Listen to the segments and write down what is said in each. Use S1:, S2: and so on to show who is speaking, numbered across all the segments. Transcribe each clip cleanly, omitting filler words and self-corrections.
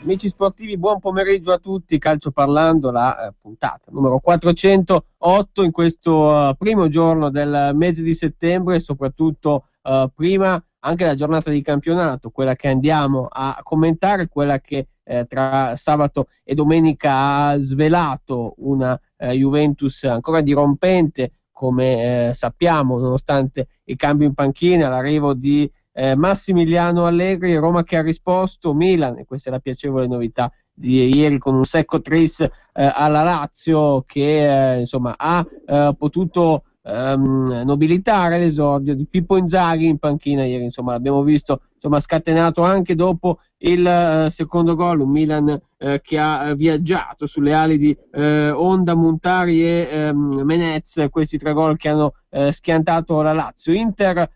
S1: Amici sportivi, buon pomeriggio a tutti. Calcio parlando, la puntata numero 408 in questo primo giorno del mese di settembre e soprattutto prima anche la giornata di campionato, quella che andiamo a commentare, quella che tra sabato e domenica ha svelato una Juventus ancora dirompente, come sappiamo, nonostante il cambio in panchina, l'arrivo di Massimiliano Allegri, Roma che ha risposto, Milan, e questa è la piacevole novità di ieri con un secco tris alla Lazio che insomma ha potuto nobilitare l'esordio di Pippo Inzaghi in panchina ieri, insomma l'abbiamo visto scatenato anche dopo il secondo gol, un Milan che ha viaggiato sulle ali di Honda, Montari e Menez, questi tre gol che hanno schiantato la Lazio. Inter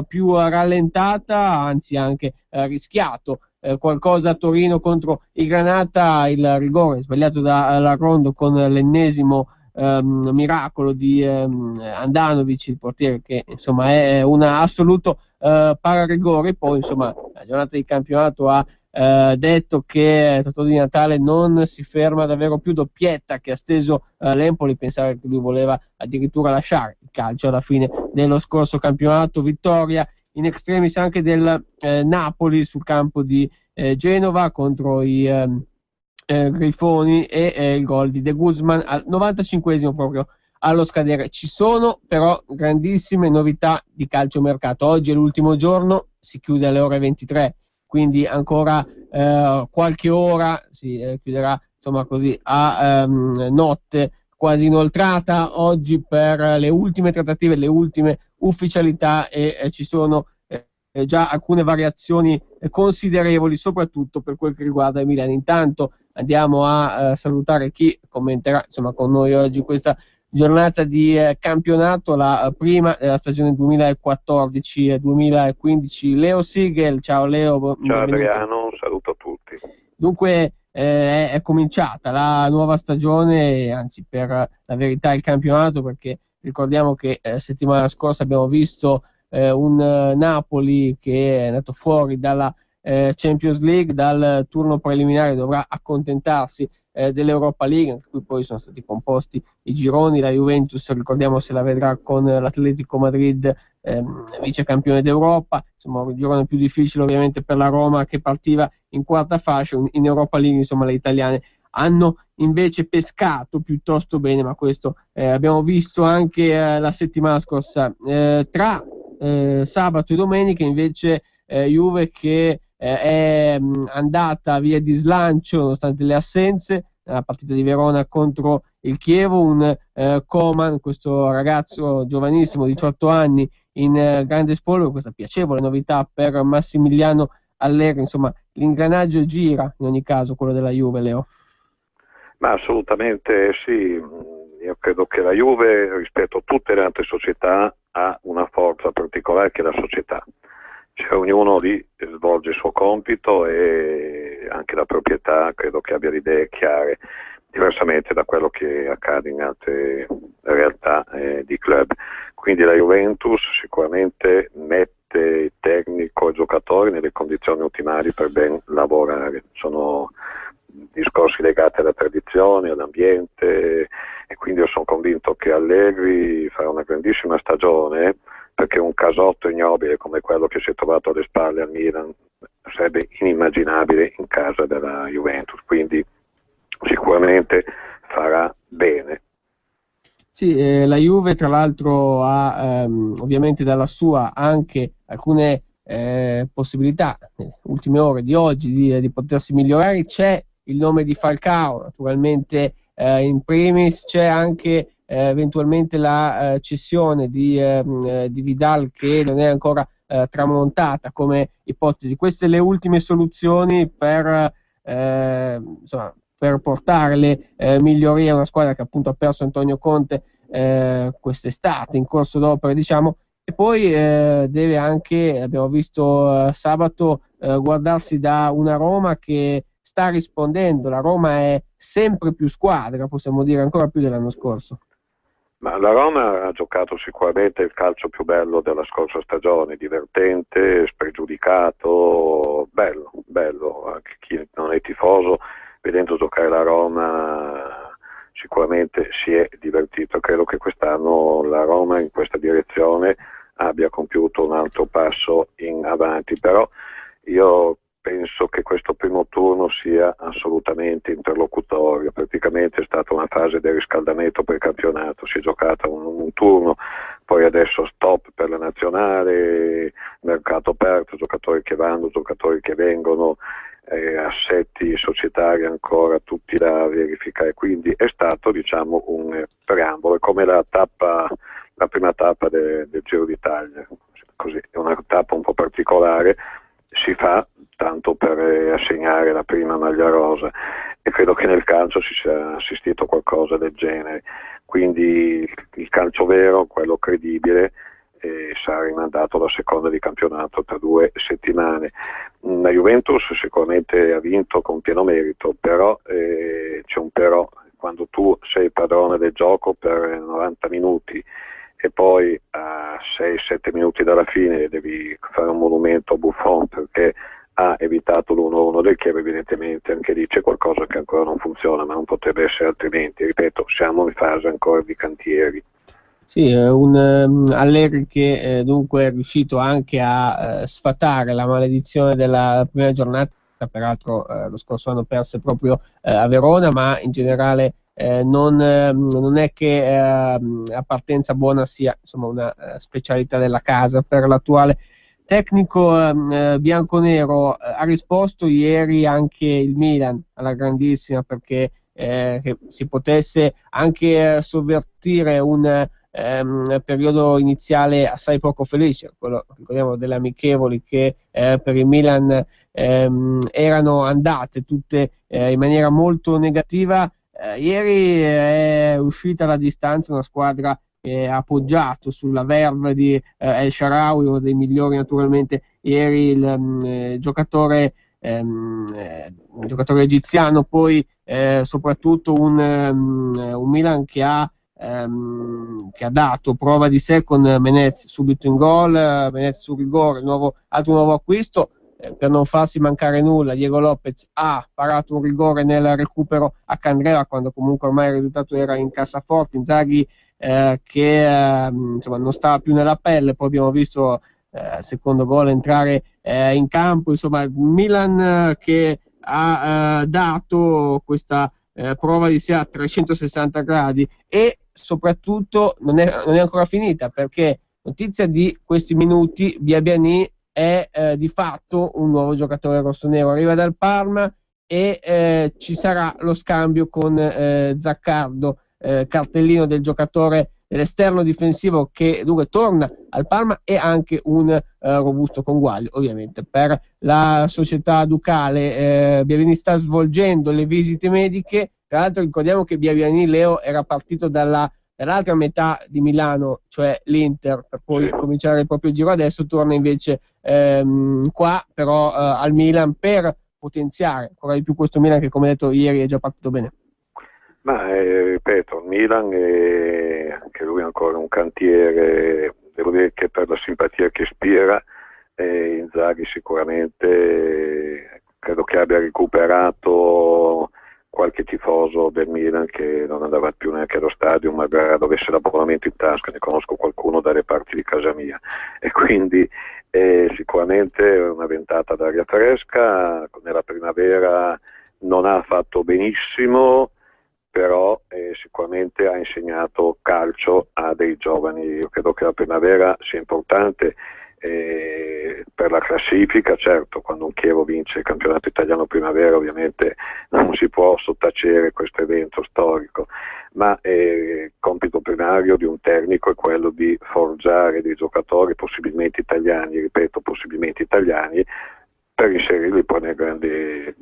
S1: più rallentata, anzi anche rischiato qualcosa a Torino contro il Granata, il rigore sbagliato da Larrondo con l'ennesimo miracolo di Andanovic, il portiere, che insomma è un assoluto pararigore. Poi insomma la giornata di campionato ha detto che Totò Di Natale non si ferma davvero più, doppietta che ha steso l'Empoli, pensare che lui voleva addirittura lasciare il calcio alla fine dello scorso campionato. Vittoria in extremis anche del Napoli sul campo di Genova contro i Grifoni e il gol di De Guzman al 95esimo proprio allo scadere. Ci sono però grandissime novità di calciomercato. Oggi è l'ultimo giorno, si chiude alle ore 23, quindi ancora qualche ora si chiuderà insomma così a notte quasi inoltrata oggi per le ultime trattative, le ultime ufficialità e ci sono già alcune variazioni considerevoli, soprattutto per quel che riguarda il Milan. Intanto andiamo a salutare chi commenterà insomma con noi oggi questa giornata di campionato, la prima della stagione 2014-2015. Leo Sigel, ciao Leo.
S2: Ciao Adriano, un saluto a tutti.
S1: Dunque è cominciata la nuova stagione, anzi per la verità il campionato, perché ricordiamo che settimana scorsa abbiamo visto un Napoli che è andato fuori dalla Champions League, dal turno preliminare, dovrà accontentarsi dell'Europa League, anche qui poi sono stati composti i gironi. La Juventus, ricordiamo, se la vedrà con l'Atletico Madrid vice campione d'Europa, insomma un girone più difficile ovviamente per la Roma che partiva in quarta fascia. In Europa League insomma le italiane hanno invece pescato piuttosto bene, ma questo abbiamo visto anche la settimana scorsa. Tra sabato e domenica invece Juve che è andata via di slancio nonostante le assenze nella partita di Verona contro il Chievo. Un Coman, questo ragazzo giovanissimo, 18 anni, in grande spolvero, questa piacevole novità per Massimiliano Allegri. Insomma l'ingranaggio gira in ogni caso, quello della Juve, Leo.
S2: Ma assolutamente sì, io credo che la Juve rispetto a tutte le altre società ha una forza particolare che è la società, cioè ognuno lì svolge il suo compito e anche la proprietà credo che abbia le idee chiare. diversamente da quello che accade in altre realtà di club. Quindi la Juventus sicuramente mette il tecnico e i giocatori nelle condizioni ottimali per ben lavorare. Sono discorsi legati alla tradizione, all'ambiente, e quindi io sono convinto che Allegri farà una grandissima stagione, perché un casotto ignobile come quello che si è trovato alle spalle al Milan sarebbe inimmaginabile in casa della Juventus, quindi sicuramente farà bene.
S1: Sì, la Juve tra l'altro ha ovviamente dalla sua anche alcune possibilità, nelle ultime ore di oggi, di potersi migliorare. C'è il nome di Falcao, naturalmente in primis, c'è anche eventualmente la cessione di Vidal, che non è ancora tramontata come ipotesi. Queste le ultime soluzioni insomma, per portare le migliorie a una squadra che appunto ha perso Antonio Conte quest'estate, in corso d'opera, diciamo. E poi deve anche, abbiamo visto sabato, guardarsi da una Roma che sta rispondendo. La Roma è sempre più squadra, possiamo dire, ancora più dell'anno scorso.
S2: Ma la Roma ha giocato sicuramente il calcio più bello della scorsa stagione, divertente, spregiudicato, bello, anche chi non è tifoso vedendo giocare la Roma sicuramente si è divertito. Credo che quest'anno la Roma in questa direzione abbia compiuto un altro passo in avanti, però io penso che questo primo turno sia assolutamente interlocutorio. Praticamente è stata una fase di riscaldamento per il campionato, si è giocato un turno, poi adesso stop per la nazionale, mercato aperto, giocatori che vanno, giocatori che vengono, assetti societari ancora tutti da verificare, quindi è stato, diciamo, un preambolo, come la prima tappa del Giro d'Italia, così è una tappa un po' particolare, si fa tanto per assegnare la prima maglia rosa, e credo che nel calcio si sia assistito a qualcosa del genere. Quindi il calcio vero, quello credibile, sarà rimandato alla seconda di campionato tra 2 settimane. La Juventus sicuramente ha vinto con pieno merito, però c'è un però: quando tu sei padrone del gioco per 90 minuti e poi a 6-7 minuti dalla fine devi fare un monumento a Buffon perché ha evitato l'1-1 del Chievo, evidentemente anche lì c'è qualcosa che ancora non funziona, ma non potrebbe essere altrimenti. Ripeto, siamo in fase ancora di cantieri.
S1: Sì, un Allegri che dunque è riuscito anche a sfatare la maledizione della prima giornata. Peraltro lo scorso anno perse proprio a Verona, ma in generale non è che la partenza buona sia, insomma, una specialità della casa per l'attuale tecnico bianconero. Ha risposto ieri anche il Milan alla grandissima, perché che si potesse anche sovvertire un periodo iniziale assai poco felice, quello, ricordiamo, delle amichevoli che per il Milan erano andate tutte in maniera molto negativa. Ieri è uscita alla distanza una squadra che ha appoggiato sulla verve di El Shaarawy, uno dei migliori naturalmente. Ieri il giocatore egiziano, poi soprattutto un Milan che ha dato prova di sé con Menez subito in gol, Menez sul rigore, altro nuovo acquisto. Per non farsi mancare nulla, Diego Lopez ha parato un rigore nel recupero a Candreva, quando comunque ormai il risultato era in cassaforte. Inzaghi che insomma non stava più nella pelle. Poi abbiamo visto il secondo gol entrare in campo. Insomma, Milan che ha dato questa prova di sé a 360 gradi, e soprattutto non è ancora finita, perché notizia di questi minuti: Biabiani è di fatto un nuovo giocatore rossonero, arriva dal Parma, e ci sarà lo scambio con Zaccardo, cartellino del giocatore, dell'esterno difensivo, che dunque torna al Parma, e anche un robusto conguaglio ovviamente per la società ducale. Biabiani sta svolgendo le visite mediche. Tra l'altro ricordiamo che Biabiani, Leo, era partito dall'altra metà di Milano, cioè l'Inter, per poi cominciare il proprio giro. Adesso torna invece qua, però al Milan, per potenziare ancora di più questo Milan che, come detto, ieri è già partito bene.
S2: Ma ripeto, il Milan è anche lui ancora un cantiere, devo dire che per la simpatia che ispira, Inzaghi sicuramente credo che abbia recuperato qualche tifoso del Milan che non andava più neanche allo stadio, malgrado avesse l'abbonamento in tasca, ne conosco qualcuno dalle parti di casa mia, e quindi sicuramente una ventata d'aria fresca. Nella primavera non ha fatto benissimo, però sicuramente ha insegnato calcio a dei giovani. Io credo che la primavera sia importante per la classifica. Certo, quando un Chievo vince il campionato italiano primavera ovviamente non si può sottacere questo evento storico, ma il compito primario di un tecnico è quello di forgiare dei giocatori possibilmente italiani, ripeto, possibilmente italiani, per inserirli poi nel grande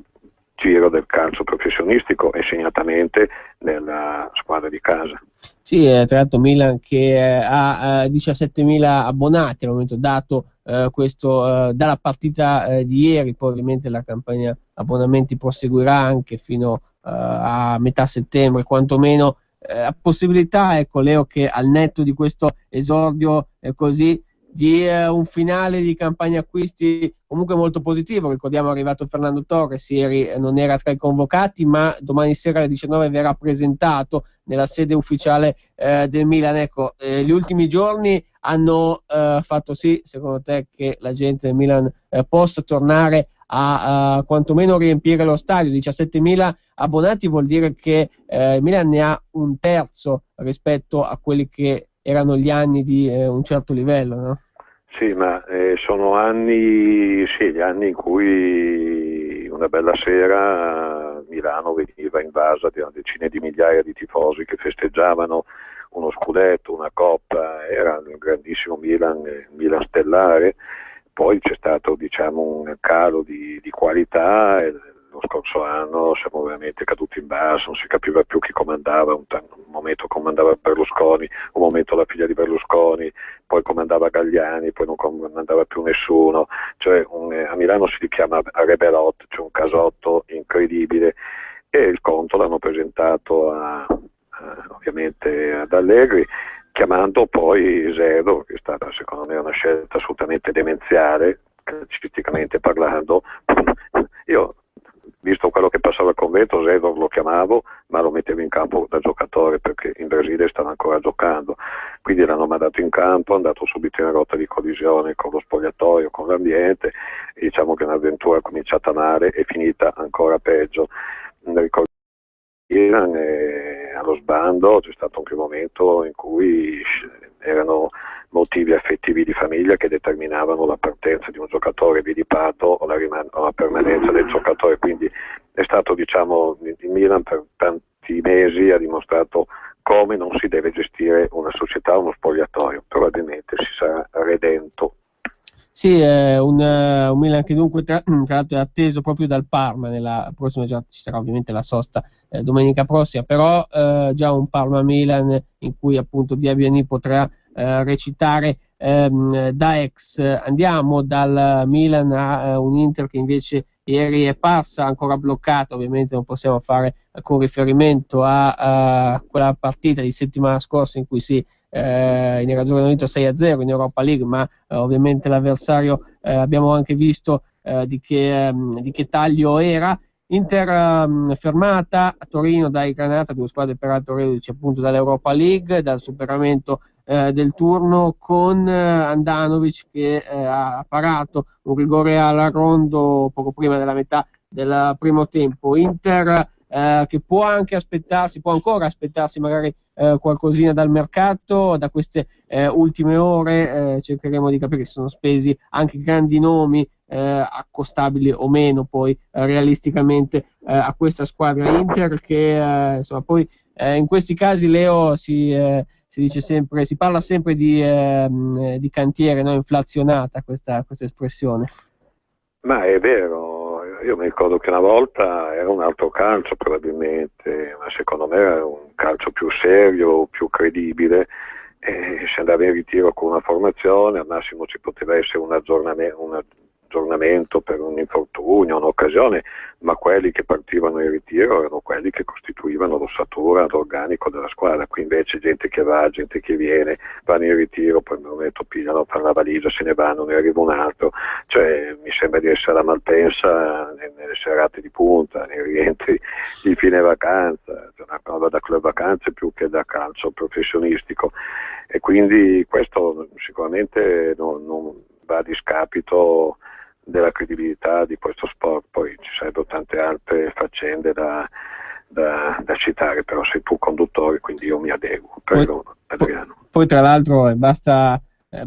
S2: giro del calcio professionistico e segnatamente nella squadra di casa.
S1: Sì, tra l'altro Milan che ha 17.000 abbonati al momento, dato questo dalla partita di ieri. Poi ovviamente la campagna abbonamenti proseguirà anche fino a metà settembre, quantomeno. Possibilità, ecco Leo, che al netto di questo esordio così, di un finale di campagna acquisti comunque molto positivo. Ricordiamo è arrivato Fernando Torres, ieri non era tra i convocati, ma domani sera alle 19 verrà presentato nella sede ufficiale del Milan. Ecco, gli ultimi giorni hanno fatto sì, secondo te, che la gente del Milan possa tornare a quantomeno riempire lo stadio? 17.000 abbonati vuol dire che il Milan ne ha un terzo rispetto a quelli che erano gli anni di un certo livello, no?
S2: Sì, ma sono anni, sì, gli anni in cui una bella sera Milano veniva invasa da decine di migliaia di tifosi che festeggiavano uno scudetto, una coppa. Era un grandissimo Milan, Milan stellare. Poi c'è stato, diciamo, un calo di qualità, e lo scorso anno siamo veramente caduti in basso, non si capiva più chi comandava. Un momento comandava Berlusconi, un momento la figlia di Berlusconi, poi comandava Galliani, poi non comandava più nessuno. Cioè a Milano si chiama Rebelot, c'è un casotto incredibile, e il conto l'hanno presentato ovviamente ad Allegri, chiamando poi Zero, che è stata secondo me una scelta assolutamente demenziale, calcisticamente parlando. Io, visto quello che passava al convento, Zero lo chiamavo, ma lo mettevo in campo da giocatore, perché in Brasile stava ancora giocando. Quindi l'hanno mandato in campo, è andato subito in rotta di collisione con lo spogliatoio, con l'ambiente, e diciamo che un'avventura è cominciata male e finita ancora peggio. Ricordo allo sbando c'è stato anche un momento in cui erano motivi affettivi di famiglia che determinavano la partenza di un giocatore di Pato o la permanenza del giocatore. Quindi è stato, diciamo, il Milan per tanti mesi ha dimostrato come non si deve gestire una società, uno spogliatoio. Probabilmente si sarà redento.
S1: Sì, un Milan che dunque tra l'altro è atteso proprio dal Parma nella prossima giornata. Ci sarà ovviamente la sosta domenica prossima, però già un Parma-Milan in cui appunto Biabiani potrà recitare da ex. Andiamo dal Milan a un Inter che invece ieri è passa, ancora bloccato. Ovviamente non possiamo fare con riferimento a quella partita di settimana scorsa in cui si in nerazzurro hanno vinto 6-0 in Europa League, ma ovviamente l'avversario abbiamo anche visto di che taglio era. Inter fermata a Torino dai Granata, due squadre peraltro reduci appunto dall'Europa League, dal superamento del turno, con Andanovic che ha parato un rigore alla Rondo poco prima della metà del primo tempo. Inter che può ancora aspettarsi magari qualcosina dal mercato. Da queste ultime ore cercheremo di capire se sono spesi anche grandi nomi accostabili o meno poi realisticamente a questa squadra Inter, che insomma poi in questi casi, Leo, si dice sempre, si parla sempre di cantiere, no? Inflazionata questa espressione.
S2: Ma è vero, io mi ricordo che una volta era un altro calcio probabilmente, ma secondo me era un calcio più serio, più credibile, e si andava in ritiro con una formazione, al massimo ci poteva essere un aggiornamento per un infortunio, un'occasione, ma quelli che partivano in ritiro erano quelli che costituivano lo ossatura, d'organico della squadra. Qui invece gente che va, gente che viene, vanno in ritiro, poi al momento pigliano, fanno la valigia, se ne vanno, ne arriva un altro, cioè mi sembra di essere a Malpensa nelle serate di punta, nei rientri di fine vacanza, cioè una cosa da club vacanze più che da calcio professionistico, e quindi questo sicuramente non va a discapito della credibilità di questo sport. Poi ci sarebbero tante altre faccende da citare, però sei tu conduttore, quindi io mi adeguo. Prego, Adriano.
S1: Poi tra l'altro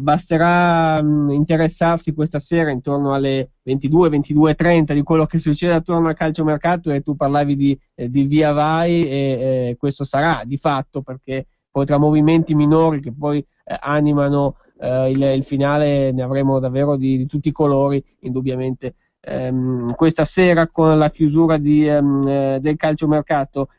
S1: basterà interessarsi questa sera intorno alle 22-22:30 di quello che succede attorno al calciomercato, e tu parlavi di via vai, e questo sarà di fatto, perché poi tra movimenti minori che poi animano il finale ne avremo davvero di tutti i colori, indubbiamente. Questa sera, con la chiusura del calciomercato,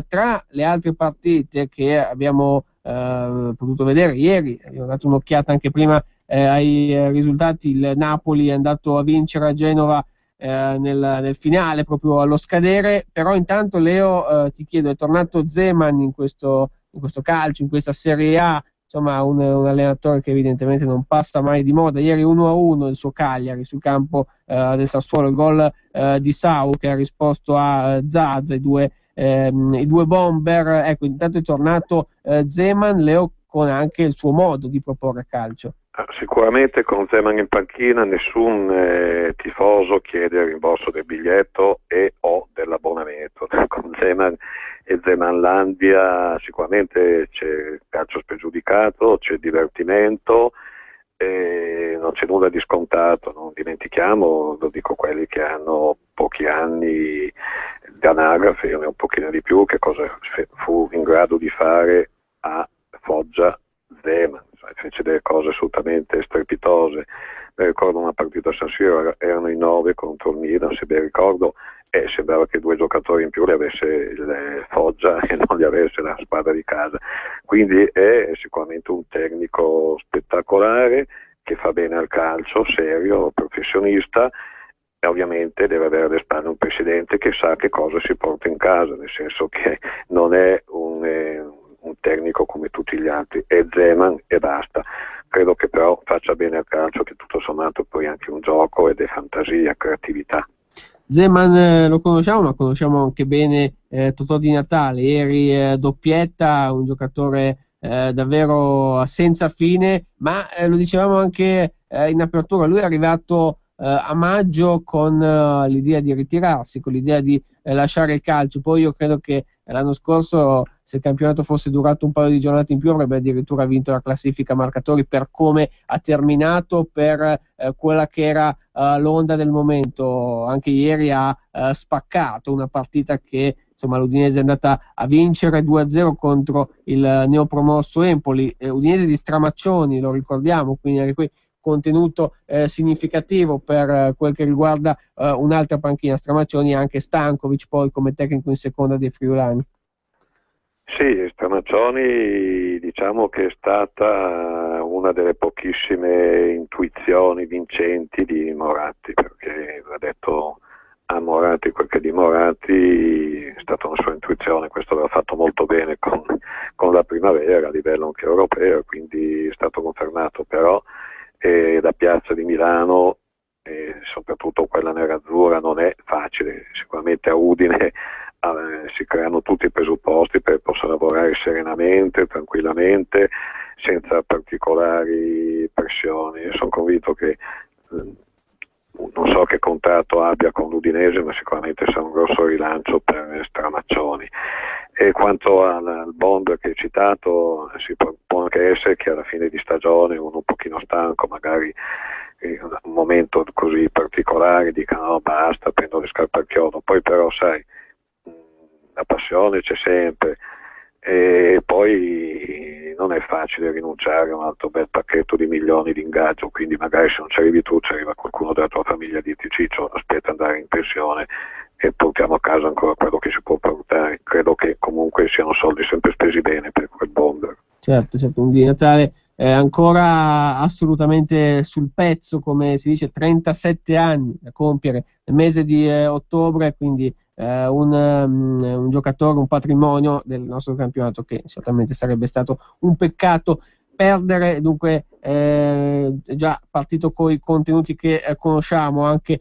S1: tra le altre partite che abbiamo potuto vedere ieri, abbiamo dato un'occhiata anche prima ai risultati. Il Napoli è andato a vincere a Genova nel finale, proprio allo scadere. Però intanto, Leo, ti chiedo, è tornato Zeman in questo calcio, in questa Serie A, insomma un allenatore che evidentemente non passa mai di moda. Ieri 1-1 il suo Cagliari sul campo del Sassuolo, il gol di Sau che ha risposto a Zaza, i due bomber. Ecco, intanto è tornato Zeman, Leo, con anche il suo modo di proporre calcio.
S2: Sicuramente con Zeman in panchina nessun tifoso chiede il rimborso del biglietto e o dell'abbonamento. Con Zeman e Zemanlandia sicuramente c'è calcio spregiudicato, c'è divertimento, non c'è nulla di scontato. Non dimentichiamo, lo dico quelli che hanno pochi anni di anagrafe, io ne ho un pochino di più, che cosa fu in grado di fare a Foggia Zeman. Fece delle cose assolutamente strepitose. Mi ricordo una partita a San Siro, erano in 9 contro il Milan, se ben ricordo, e sembrava che 2 giocatori in più li avesse il Foggia e non li avesse la squadra di casa. Quindi è sicuramente un tecnico spettacolare che fa bene al calcio, serio, professionista, e ovviamente deve avere alle spalle un presidente che sa che cosa si porta in casa, nel senso che non è un tecnico come tutti gli altri, è Zeman e basta. Credo che però faccia bene al calcio, che tutto sommato poi è anche un gioco ed è fantasia, creatività.
S1: Zeman lo conosciamo, ma conosciamo anche bene Totò Di Natale. Ieri doppietta, un giocatore davvero senza fine, ma lo dicevamo anche in apertura, lui è arrivato a maggio con l'idea di ritirarsi, con l'idea di lasciare il calcio. Poi io credo che l'anno scorso, se il campionato fosse durato un paio di giornate in più, avrebbe addirittura vinto la classifica marcatori per come ha terminato, per quella che era l'onda del momento. Anche ieri ha spaccato una partita che, insomma, l'Udinese è andata a vincere 2-0 contro il neopromosso Empoli, Udinese di Stramaccioni, lo ricordiamo, quindi anche qui contenuto significativo per quel che riguarda un'altra panchina. Stramaccioni e anche Stankovic poi come tecnico in seconda dei friulani.
S2: Sì, Stramaccioni diciamo che è stata una delle pochissime intuizioni vincenti di Moratti, perché l'ha detto a Moratti quel che di Moratti è stata una sua intuizione. Questo l'ha fatto molto bene con la primavera a livello anche europeo, quindi è stato confermato. Però la piazza di Milano, soprattutto quella nerazzurra, non è facile. Sicuramente a Udine si creano tutti i presupposti per poter lavorare serenamente, tranquillamente, senza particolari pressioni. Io sono convinto che non so che contratto abbia con l'Udinese, ma sicuramente sarà un grosso rilancio per Stramaccioni. E quanto al bond che hai citato, può anche essere che alla fine di stagione uno un pochino stanco, magari in un momento così particolare, dica no, basta, prendo le scarpe al chiodo. Poi però sai, la passione c'è sempre, e poi non è facile rinunciare a un altro bel pacchetto di milioni di ingaggio, quindi magari se non ci arrivi tu, ci arriva qualcuno della tua famiglia a dirti Ciccio, aspetta andare in pensione e portiamo a casa ancora quello che si può portare. Credo che comunque siano soldi sempre spesi bene per quel bomber.
S1: Certo, un Di Natale ancora assolutamente sul pezzo, come si dice, 37 anni da compiere nel mese di ottobre, quindi un giocatore, un patrimonio del nostro campionato, che certamente sarebbe stato un peccato perdere. Dunque già partito con i contenuti che conosciamo, anche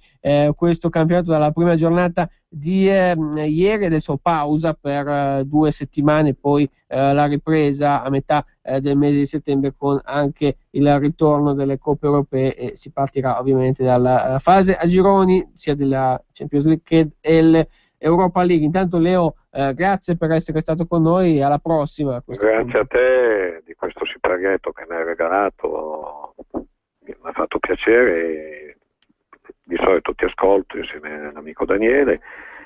S1: questo campionato dalla prima giornata di ieri, adesso pausa per 2 settimane, poi la ripresa a metà del mese di settembre, con anche il ritorno delle coppe europee, e si partirà ovviamente dalla fase a gironi sia della Champions League che dell'Europa League. Intanto Leo, grazie per essere stato con noi, alla prossima.
S2: Grazie a te di questo siparghetto che mi hai regalato, mi ha fatto piacere. Di solito ti ascolto insieme all'amico Daniele,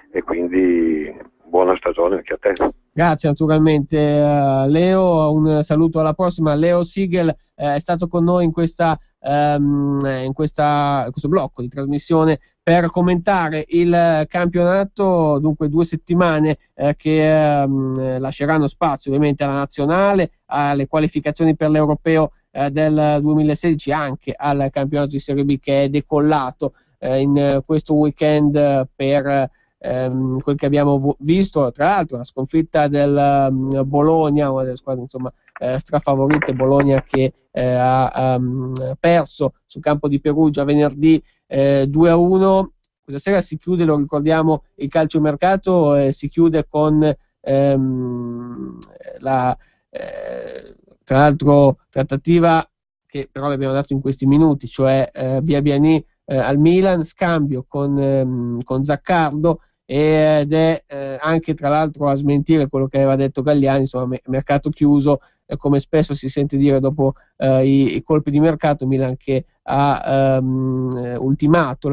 S2: e quindi buona stagione anche a te.
S1: Grazie naturalmente Leo, un saluto, alla prossima. Leo Siegel è stato con noi in questo blocco di trasmissione per commentare il campionato. Dunque 2 settimane che lasceranno spazio ovviamente alla nazionale, alle qualificazioni per l'europeo del 2016, anche al campionato di Serie B che è decollato in questo weekend per quel che abbiamo visto. Tra l'altro la sconfitta del Bologna, una delle squadre insomma strafavorite, Bologna che ha perso sul campo di Perugia venerdì 2-1. Questa sera si chiude, lo ricordiamo, il calciomercato, si chiude con la tra l'altro trattativa che però vi abbiamo dato in questi minuti, cioè Biabiani al Milan, scambio con Zaccardo, ed è anche tra l'altro a smentire quello che aveva detto Galliani, insomma mercato chiuso, come spesso si sente dire dopo i colpi di mercato. Milan che ha ultimato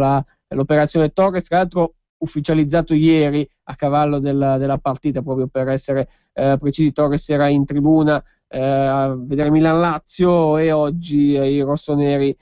S1: l'operazione Torres, tra l'altro ufficializzato ieri a cavallo della partita, proprio per essere precisi. Torres era in tribuna a vedere Milan-Lazio, e oggi i rossoneri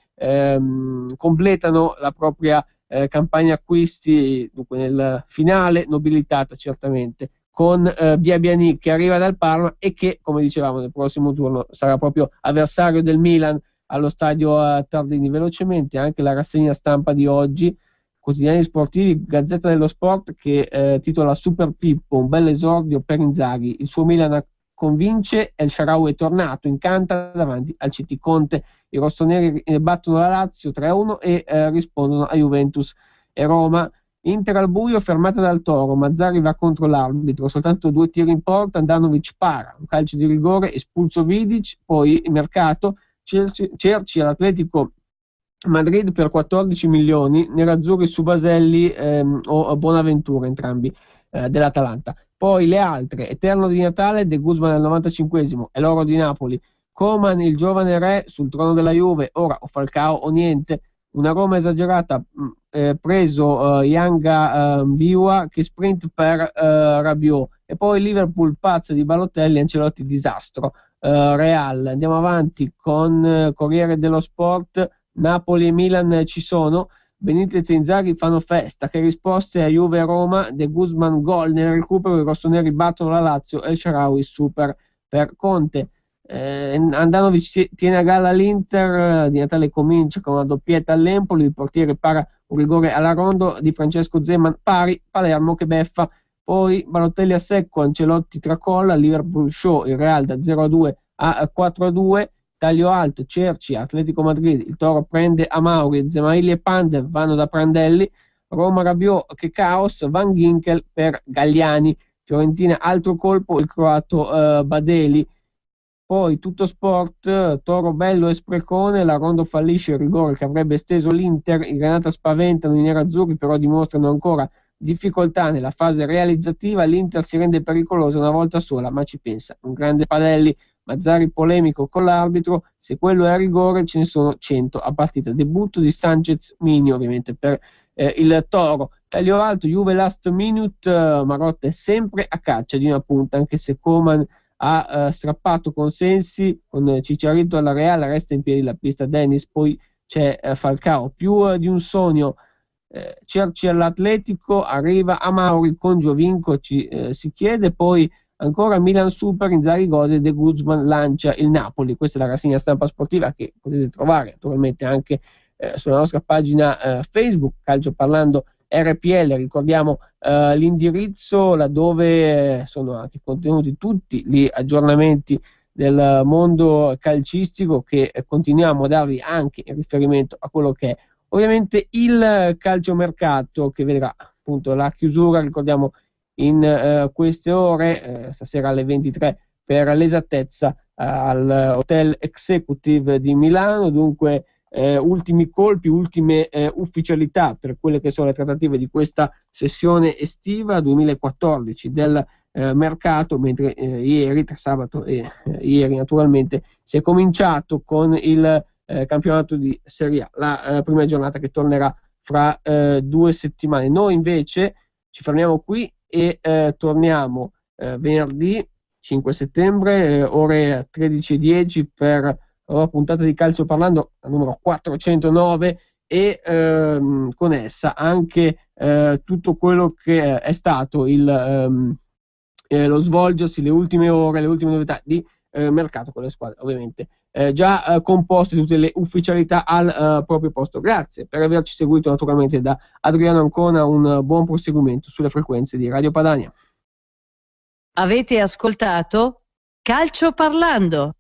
S1: completano la propria campagna acquisti, dunque nel finale, nobilitata certamente, con Biabiani che arriva dal Parma e che, come dicevamo, nel prossimo turno sarà proprio avversario del Milan allo stadio Tardini. Velocemente anche la rassegna stampa di oggi, quotidiani sportivi. Gazzetta dello Sport che titola Super Pippo, un bel esordio per Inzaghi, il suo Milan convince, El Shaarawy è tornato, incanta davanti al CT Conte. I rossoneri battono la Lazio 3-1 e rispondono a Juventus e Roma. Inter al buio, fermata dal Toro, Mazzarri va contro l'arbitro, soltanto 2 tiri in porta, Andanovic para, un calcio di rigore, espulso Vidic. Poi il mercato, Cerci all'Atletico Madrid per 14 milioni, nerazzurri su Baselli o Bonaventura, entrambi dell'Atalanta. Poi le altre, Eterno di Natale, De Guzman al 95esimo, è l'oro di Napoli. Coman, il giovane re sul trono della Juve, ora o Falcao o niente. Una Roma esagerata, preso Yanga Biwa che sprint per Rabiot. E poi Liverpool pazza di Balotelli, Ancelotti disastro. Real, andiamo avanti con Corriere dello Sport. Napoli e Milan ci sono, Benitez e Inzaghi fanno festa, che risposte a Juve e Roma, De Guzman gol nel recupero, i rossoneri battono la Lazio e il Shaarawy super per Conte. Andanovic tiene a galla l'Inter, Di Natale comincia con una doppietta all'Empoli, il portiere para un rigore alla Rondo di Francesco Zeman, pari, Palermo che beffa. Poi Balotelli a secco, Ancelotti tracolla, Liverpool show, il Real da 0-2 a 4-2. Taglio alto, Cerci, Atletico Madrid, il Toro prende Amauri, Zemaili e Pandev vanno da Prandelli. Roma Rabiot, che caos, Van Ginkel per Galliani. Fiorentina, altro colpo, il croato Badeli. Poi tutto sport, Toro bello e sprecone, la Rondo fallisce il rigore che avrebbe esteso l'Inter, in Granata spaventano i nerazzurri, però dimostrano ancora difficoltà nella fase realizzativa, l'Inter si rende pericolosa una volta sola, ma ci pensa un grande Padelli. Mazzarri polemico con l'arbitro, se quello è a rigore ce ne sono 100 a partita. Debutto di Sanchez Mini ovviamente per il Toro. Taglio alto, Juve last minute, Marotta è sempre a caccia di una punta, anche se Coman ha strappato consensi con Cicciarito alla Real, resta in piedi la pista Dennis, poi c'è Falcao, più di un sogno. Cerci all'Atletico, arriva Amauri con Giovinco, si chiede. Poi ancora Milan Super, Inzaghi gode, De Guzman lancia il Napoli. Questa è la rassegna stampa sportiva che potete trovare naturalmente anche sulla nostra pagina Facebook Calcio Parlando RPL. Ricordiamo l'indirizzo laddove sono anche contenuti tutti gli aggiornamenti del mondo calcistico, che continuiamo a darvi anche in riferimento a quello che è ovviamente il calciomercato, che vedrà appunto la chiusura, ricordiamo, in queste ore, stasera alle 23 per l'esattezza, al Hotel Executive di Milano. Dunque ultimi colpi, ultime ufficialità per quelle che sono le trattative di questa sessione estiva 2014 del mercato, mentre ieri, tra sabato e ieri naturalmente, si è cominciato con il campionato di Serie A, la prima giornata che tornerà fra 2 settimane. Noi invece ci fermiamo qui e torniamo venerdì 5 settembre, ore 13:10 per la puntata di Calcio Parlando, la numero 409, e con essa anche tutto quello che è stato lo svolgersi, le ultime ore, le ultime novità di mercato con le squadre ovviamente già composte, tutte le ufficialità al proprio posto. Grazie per averci seguito naturalmente da Adriano Ancona, un buon proseguimento sulle frequenze di Radio Padania.
S3: Avete ascoltato Calcio Parlando.